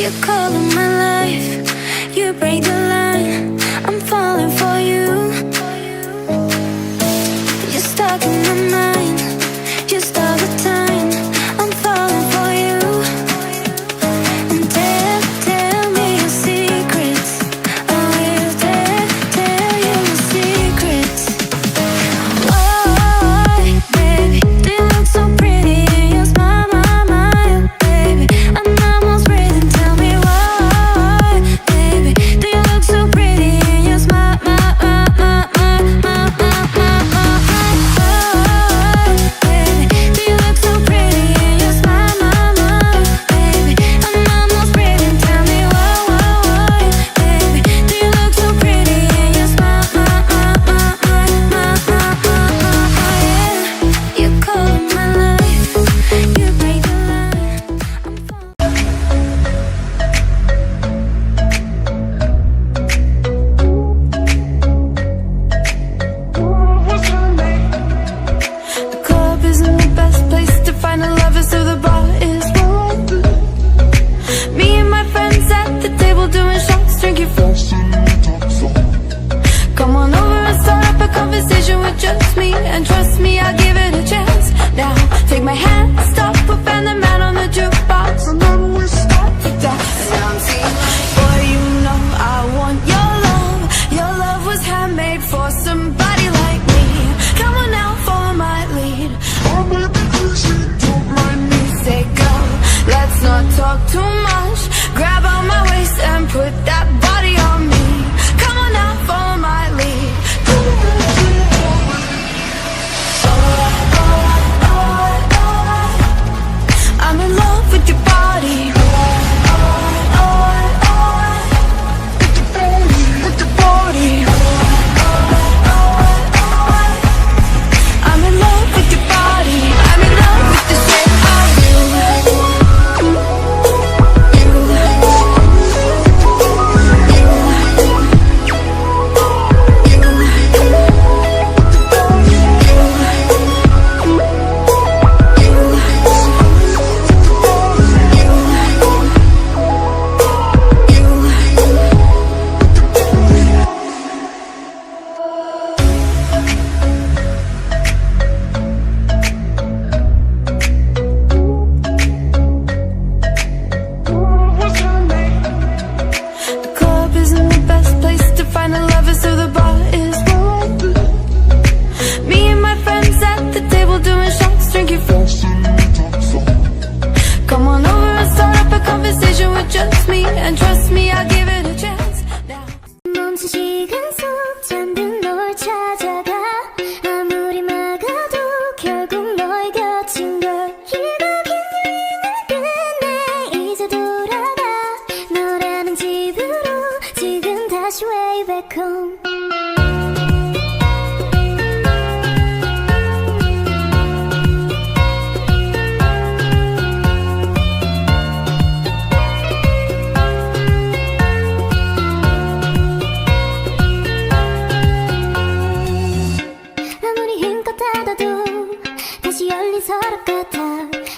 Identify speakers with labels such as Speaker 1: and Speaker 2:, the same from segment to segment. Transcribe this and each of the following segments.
Speaker 1: You color my life, you break the line. I'm falling for you. You're stuck in my mind, just all the time. I'm falling for you. And tell me your secrets. I will tell you my secrets. Why, baby, do you look so pretty in your smile, my, baby? I'm almost breathing. Tell me why, baby, do you look so pretty in your smile, my, baby, do you look so pretty in your smile, baby? I'm almost breathing. Tell me why, baby, do you look so pretty in your smile, yeah. You color my life, you break the line. I'm The club isn't the best place to find a lover, so the bar is where I go. Me and my friends at the table doing shots, drinking fast and we talk slow. Come on over and start up a conversation with just me, and trust me, I'll give it a chance. Now, take my hand, stop, put Phantom Man on the jukebox, and then we start to dance. And now I'm singing, boy, you know I want your love. Your love was handmade for somebody like me. Come on now, follow my lead. Oh, baby, crazy, don't mind me. Say go, let's not talk too much. Grab on my waist and put that body on me. Come on now, follow my lead. I'm in love with your body. With the body. I'm in love with your body. I'm in love with the shape of you. The club isn't the best place to find a lover, so the bar is where I go. Me and my friends at the table doing shots, drinking fast and we talk slow. Come on over and start up a conversation with just me, and trust me, I'll give it a chance. Now.
Speaker 2: 멈춘 시간 속 잠든 널 찾아가 아무리 막아도 결국 널 곁인 걸 이거 긴 여행을 끝내 이제 돌아가 너라는 집으로 지금 다시 way back home. 아무리 힘껏 닫아도 다시 열린 서랍 같아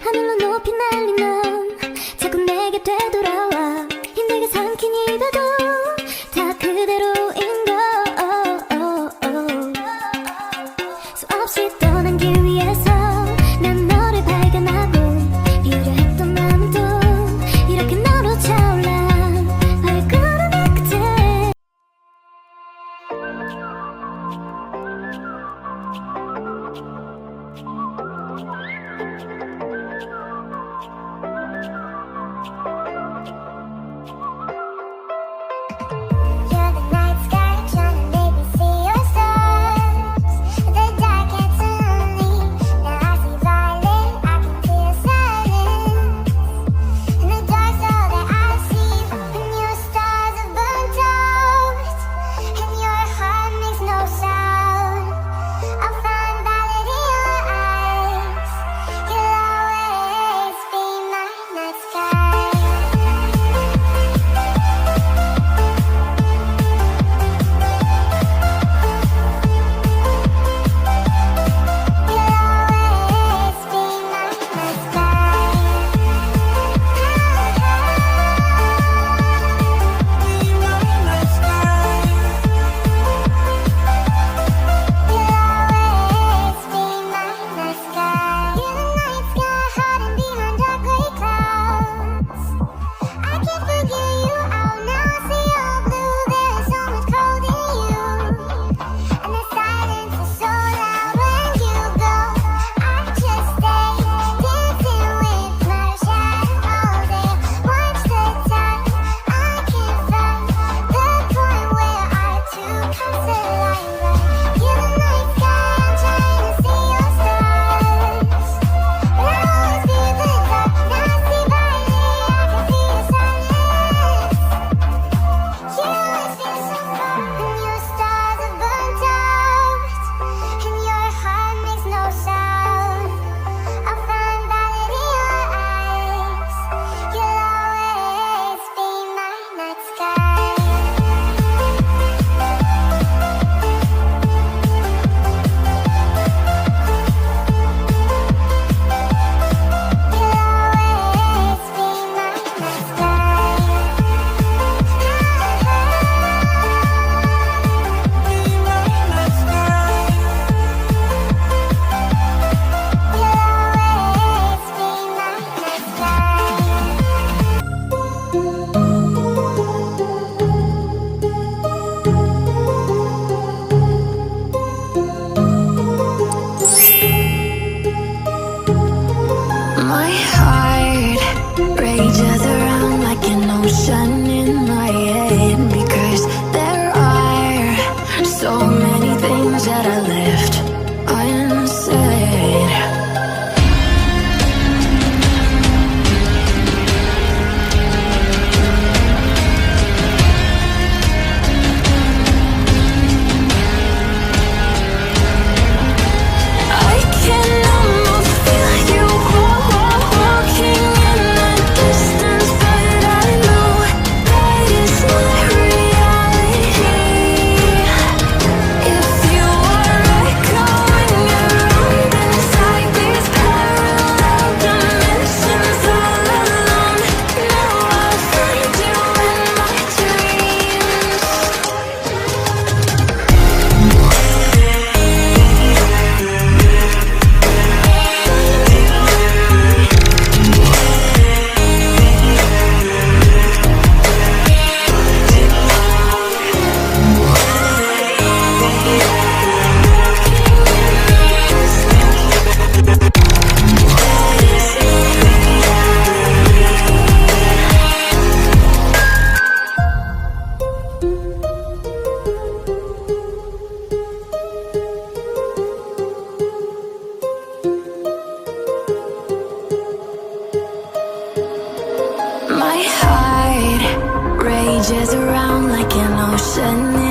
Speaker 2: 하늘로 높이 날리면 자꾸 내게 되돌아와 힘들게 삼킨 입에도 다 그대로인 걸 수없이 떠난 길 위에서 난 너를 발견하고 비우려 했던 마음은 또 이렇게 너로 차올라 발걸음의 끝에
Speaker 1: changes around like an ocean